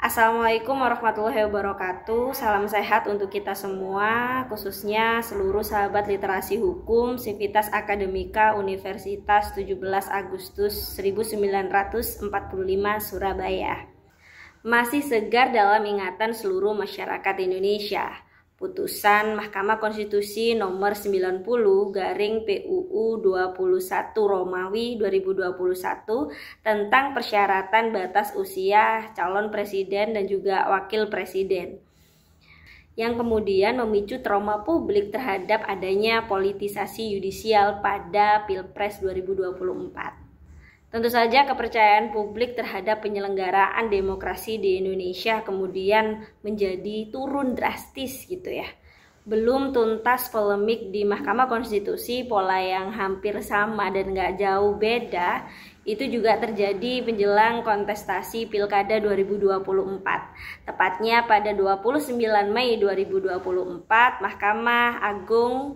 Assalamualaikum warahmatullahi wabarakatuh. Salam sehat untuk kita semua, khususnya seluruh sahabat literasi hukum Sivitas Akademika Universitas 17 Agustus 1945 Surabaya. Masih segar dalam ingatan seluruh masyarakat Indonesia putusan Mahkamah Konstitusi nomor 90 garing PUU 21 Romawi 2021 tentang persyaratan batas usia calon presiden dan juga wakil presiden, yang kemudian memicu trauma publik terhadap adanya politisasi yudisial pada Pilpres 2024. Tentu saja kepercayaan publik terhadap penyelenggaraan demokrasi di Indonesia kemudian menjadi turun drastis gitu ya. Belum tuntas polemik di Mahkamah Konstitusi, pola yang hampir sama dan gak jauh beda itu juga terjadi menjelang kontestasi Pilkada 2024. Tepatnya pada 29 Mei 2024, Mahkamah Agung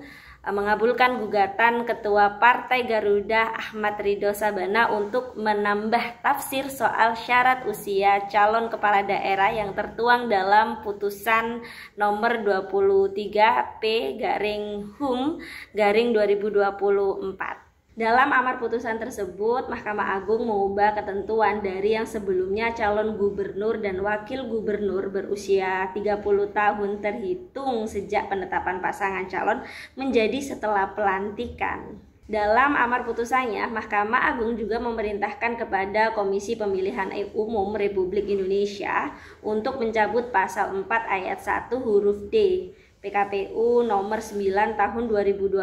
mengabulkan gugatan Ketua Partai Garuda Ahmad Ridho Sabana untuk menambah tafsir soal syarat usia calon kepala daerah yang tertuang dalam putusan nomor 23P/HUM/2024. Dalam amar putusan tersebut, Mahkamah Agung mengubah ketentuan dari yang sebelumnya calon gubernur dan wakil gubernur berusia 30 tahun terhitung sejak penetapan pasangan calon menjadi setelah pelantikan. Dalam amar putusannya, Mahkamah Agung juga memerintahkan kepada Komisi Pemilihan Umum Republik Indonesia untuk mencabut pasal 4 ayat 1 huruf D PKPU nomor 9 tahun 2020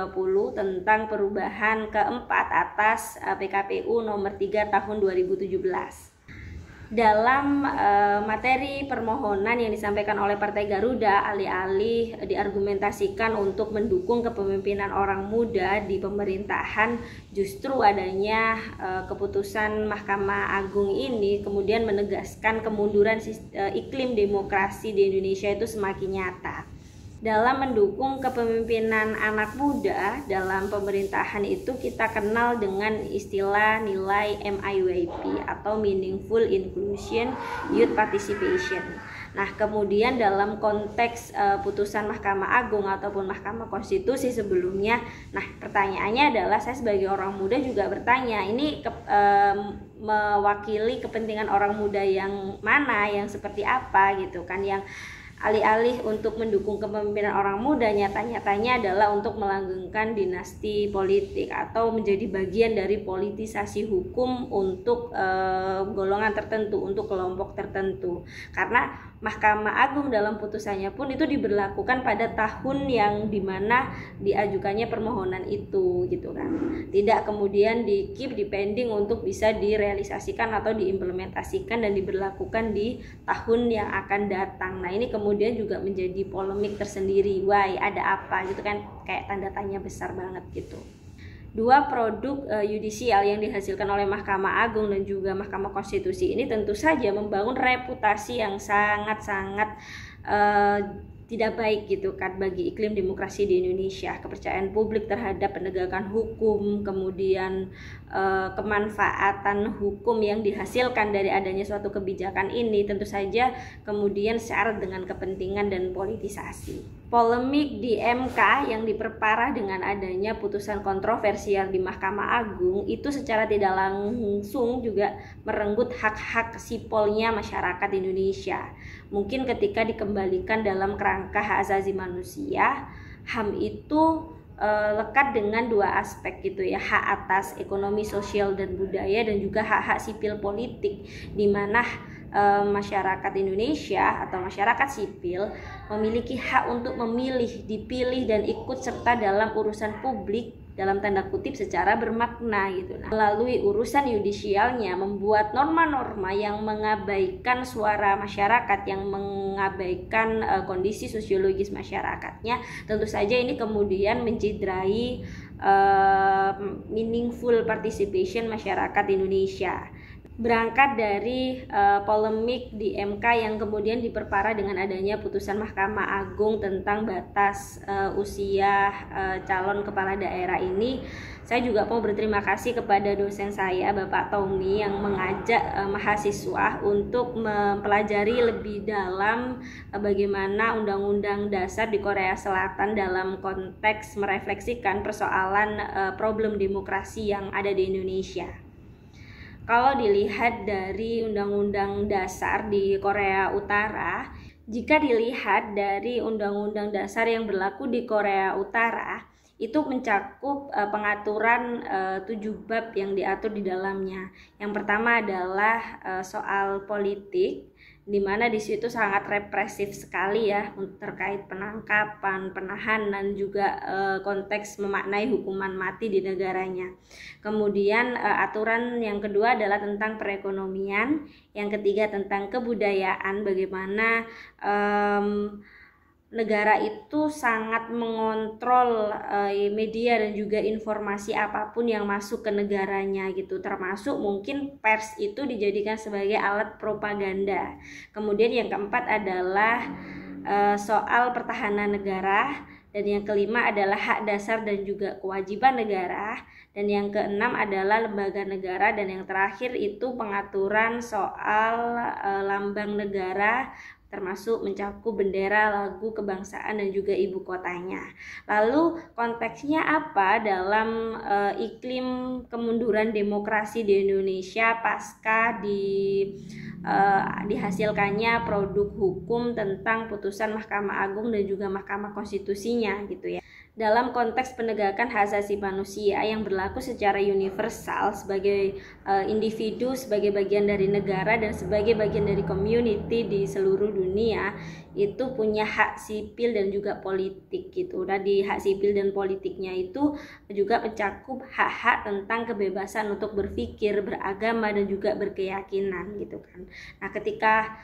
tentang perubahan keempat atas PKPU nomor 3 tahun 2017. Dalam materi permohonan yang disampaikan oleh Partai Garuda, alih-alih diargumentasikan untuk mendukung kepemimpinan orang muda di pemerintahan, justru adanya keputusan Mahkamah Agung ini kemudian menegaskan kemunduran iklim demokrasi di Indonesia itu semakin nyata. Dalam mendukung kepemimpinan anak muda dalam pemerintahan itu kita kenal dengan istilah nilai MIYP atau Meaningful Inclusion Youth Participation. Nah, kemudian dalam konteks putusan Mahkamah Agung ataupun Mahkamah Konstitusi sebelumnya, nah pertanyaannya adalah saya sebagai orang muda juga bertanya, ini mewakili kepentingan orang muda yang mana, yang seperti apa gitu kan, yang alih-alih untuk mendukung kepemimpinan orang muda, nyata-nyatanya adalah untuk melanggengkan dinasti politik atau menjadi bagian dari politisasi hukum untuk golongan tertentu, untuk kelompok tertentu. Karena Mahkamah Agung dalam putusannya pun itu diberlakukan pada tahun yang dimana diajukannya permohonan itu gitu kan. Tidak kemudian di-keep depending untuk bisa direalisasikan atau diimplementasikan dan diberlakukan di tahun yang akan datang. Nah, ini kemudian juga menjadi polemik tersendiri. Why, ada apa gitu kan, kayak tanda tanya besar banget gitu. Dua produk yudisial yang dihasilkan oleh Mahkamah Agung dan juga Mahkamah Konstitusi ini tentu saja membangun reputasi yang sangat-sangat tidak baik gitu kan bagi iklim demokrasi di Indonesia. Kepercayaan publik terhadap penegakan hukum, kemudian kemanfaatan hukum yang dihasilkan dari adanya suatu kebijakan ini tentu saja kemudian syarat dengan kepentingan dan politisasi. Polemik di MK yang diperparah dengan adanya putusan kontroversial di Mahkamah Agung itu secara tidak langsung juga merenggut hak-hak sipolnya masyarakat Indonesia. Mungkin ketika dikembalikan dalam kerangka hak asasi manusia, HAM itu lekat dengan dua aspek gitu ya, hak atas ekonomi, sosial dan budaya, dan juga hak-hak sipil politik, di mana masyarakat Indonesia atau masyarakat sipil memiliki hak untuk memilih, dipilih dan ikut serta dalam urusan publik dalam tanda kutip secara bermakna gitu. Nah, melalui urusan yudisialnya membuat norma-norma yang mengabaikan suara masyarakat, yang mengabaikan kondisi sosiologis masyarakatnya, tentu saja ini kemudian mencederai meaningful participation masyarakat Indonesia. berangkat dari polemik di MK yang kemudian diperparah dengan adanya putusan Mahkamah Agung tentang batas usia calon kepala daerah ini. Saya juga mau berterima kasih kepada dosen saya, Bapak Tommy, yang mengajak mahasiswa untuk mempelajari lebih dalam bagaimana Undang-Undang Dasar di Korea Selatan dalam konteks merefleksikan persoalan problem demokrasi yang ada di Indonesia. Kalau dilihat dari Undang-Undang Dasar di Korea Utara, jika dilihat dari Undang-Undang Dasar yang berlaku di Korea Utara, itu mencakup pengaturan 7 bab yang diatur di dalamnya. Yang pertama adalah soal politik, di mana di situ sangat represif sekali ya terkait penangkapan, penahanan, juga konteks memaknai hukuman mati di negaranya. Kemudian aturan yang kedua adalah tentang perekonomian, yang ketiga tentang kebudayaan, bagaimana negara itu sangat mengontrol media dan juga informasi apapun yang masuk ke negaranya gitu, termasuk mungkin pers itu dijadikan sebagai alat propaganda. Kemudian yang keempat adalah soal pertahanan negara, dan yang kelima adalah hak dasar dan juga kewajiban negara, dan yang keenam adalah lembaga negara, dan yang terakhir itu pengaturan soal lambang negara, termasuk mencakup bendera, lagu kebangsaan, dan juga ibu kotanya. Lalu konteksnya apa dalam iklim kemunduran demokrasi di Indonesia pasca dihasilkannya produk hukum tentang putusan Mahkamah Agung dan juga Mahkamah Konstitusinya gitu ya. Dalam konteks penegakan hak asasi manusia yang berlaku secara universal sebagai individu, sebagai bagian dari negara, dan sebagai bagian dari community di seluruh dunia, itu punya hak sipil dan juga politik gitu. Dan di hak sipil dan politiknya itu juga mencakup hak-hak tentang kebebasan untuk berpikir, beragama, dan juga berkeyakinan gitu kan. Nah, ketika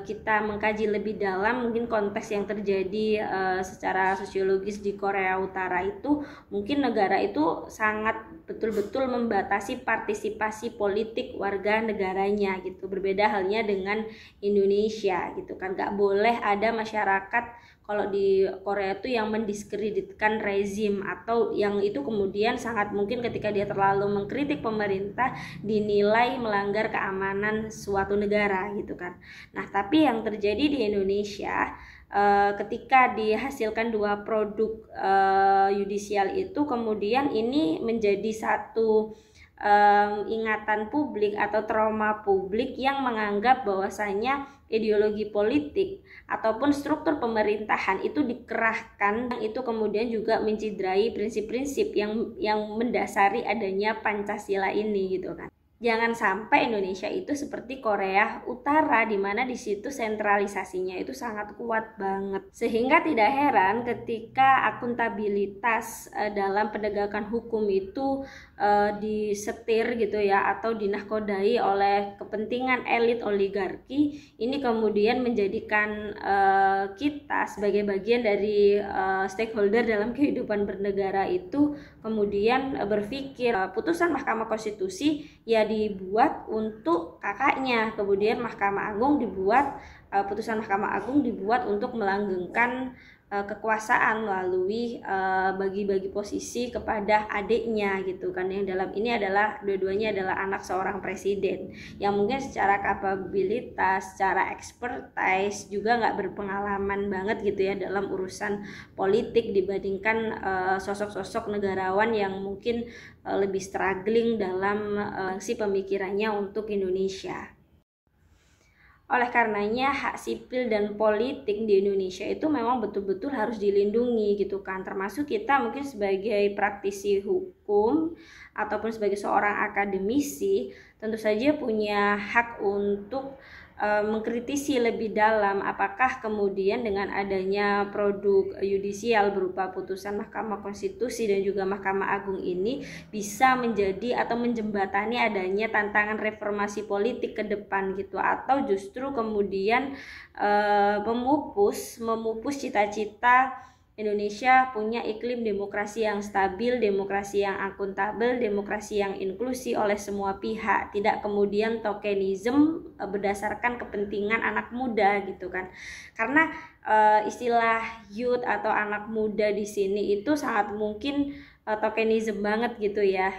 kita mengkaji lebih dalam mungkin konteks yang terjadi secara sosiologis di Korea Utara itu, mungkin negara itu sangat betul-betul membatasi partisipasi politik warga negaranya gitu. Berbeda halnya dengan Indonesia gitu kan, gak boleh ada masyarakat kalau di Korea itu yang mendiskreditkan rezim, atau yang itu kemudian sangat mungkin ketika dia terlalu mengkritik pemerintah dinilai melanggar keamanan suatu negara gitu kan. Nah, tapi yang terjadi di Indonesia ketika dihasilkan 2 produk yudisial itu, kemudian ini menjadi satu ingatan publik atau trauma publik yang menganggap bahwasanya ideologi politik ataupun struktur pemerintahan itu dikerahkan, itu kemudian juga menciderai prinsip-prinsip yang mendasari adanya Pancasila ini gitu kan. Jangan sampai Indonesia itu seperti Korea Utara, di mana di situ sentralisasinya itu sangat kuat banget. Sehingga tidak heran ketika akuntabilitas dalam penegakan hukum itu disetir gitu ya, atau dinahkodai oleh kepentingan elit oligarki. Ini kemudian menjadikan kita sebagai bagian dari stakeholder dalam kehidupan bernegara itu kemudian berpikir putusan Mahkamah Konstitusi ya dibuat untuk kakaknya, kemudian Mahkamah Agung dibuat, putusan Mahkamah Agung dibuat untuk melanggengkan kekuasaan melalui bagi-bagi posisi kepada adiknya gitu kan, yang dalam ini adalah dua-duanya adalah anak seorang presiden yang mungkin secara kapabilitas, secara expertise juga nggak berpengalaman banget gitu ya dalam urusan politik dibandingkan sosok-sosok negarawan yang mungkin lebih struggling dalam si pemikirannya untuk Indonesia. Oleh karenanya hak sipil dan politik di Indonesia itu memang betul-betul harus dilindungi gitu kan, termasuk kita mungkin sebagai praktisi hukum ataupun sebagai seorang akademisi tentu saja punya hak untuk mengkritisi lebih dalam apakah kemudian dengan adanya produk yudisial berupa putusan Mahkamah Konstitusi dan juga Mahkamah Agung ini bisa menjadi atau menjembatani adanya tantangan reformasi politik ke depan gitu, atau justru kemudian memupus cita-cita Indonesia punya iklim demokrasi yang stabil, demokrasi yang akuntabel, demokrasi yang inklusi oleh semua pihak, tidak kemudian tokenisme berdasarkan kepentingan anak muda gitu kan. Karena istilah youth atau anak muda di sini itu sangat mungkin tokenisme banget gitu ya,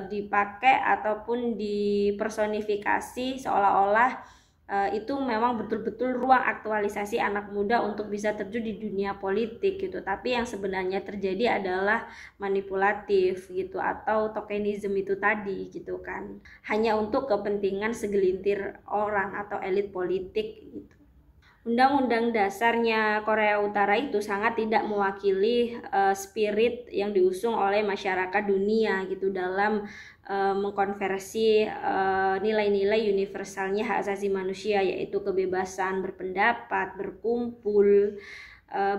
dipakai ataupun dipersonifikasi seolah-olah itu memang betul-betul ruang aktualisasi anak muda untuk bisa terjun di dunia politik gitu. Tapi yang sebenarnya terjadi adalah manipulatif gitu, atau tokenisme itu tadi gitu kan, hanya untuk kepentingan segelintir orang atau elit politik gitu. Undang-undang dasarnya Korea Utara itu sangat tidak mewakili spirit yang diusung oleh masyarakat dunia gitu dalam mengkonversi nilai-nilai universalnya hak asasi manusia, yaitu kebebasan berpendapat, berkumpul,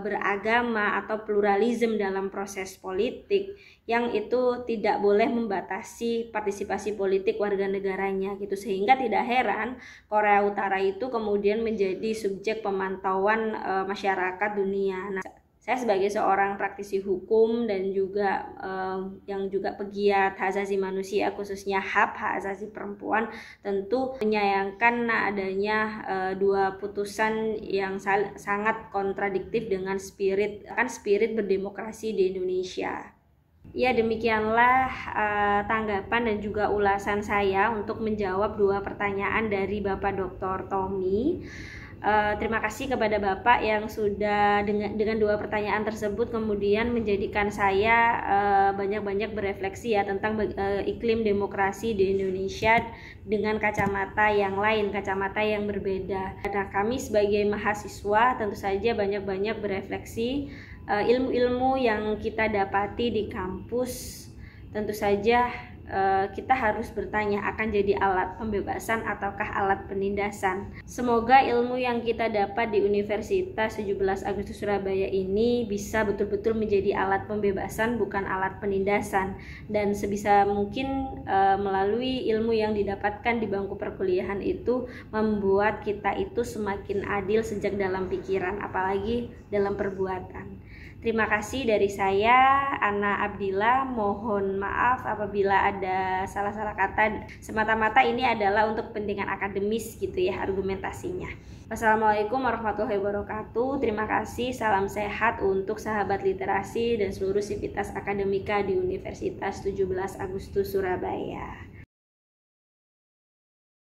beragama, atau pluralisme dalam proses politik, yang itu tidak boleh membatasi partisipasi politik warga negaranya gitu. Sehingga tidak heran Korea Utara itu kemudian menjadi subjek pemantauan masyarakat dunia. Nah, saya sebagai seorang praktisi hukum dan juga yang juga pegiat hak asasi manusia, khususnya hak asasi perempuan, tentu menyayangkan adanya dua putusan yang sangat kontradiktif dengan spirit berdemokrasi di Indonesia. Ya, demikianlah tanggapan dan juga ulasan saya untuk menjawab dua pertanyaan dari Bapak Dr. Tommy. Terima kasih kepada Bapak yang sudah dengan dua pertanyaan tersebut kemudian menjadikan saya banyak-banyak berefleksi ya tentang iklim demokrasi di Indonesia dengan kacamata yang lain, kacamata yang berbeda. Nah, kami sebagai mahasiswa tentu saja banyak-banyak berefleksi. Ilmu-ilmu yang kita dapati di kampus tentu saja kita harus bertanya, akan jadi alat pembebasan ataukah alat penindasan. Semoga ilmu yang kita dapat di Universitas 17 Agustus Surabaya ini bisa betul-betul menjadi alat pembebasan, bukan alat penindasan. Dan sebisa mungkin melalui ilmu yang didapatkan di bangku perkuliahan itu membuat kita itu semakin adil sejak dalam pikiran, apalagi dalam perbuatan. Terima kasih dari saya, Ana Abdillah. Mohon maaf apabila ada salah-salah kata. Semata-mata ini adalah untuk kepentingan akademis gitu ya argumentasinya. Wassalamualaikum warahmatullahi wabarakatuh. Terima kasih. Salam sehat untuk sahabat literasi dan seluruh sivitas akademika di Universitas 17 Agustus Surabaya.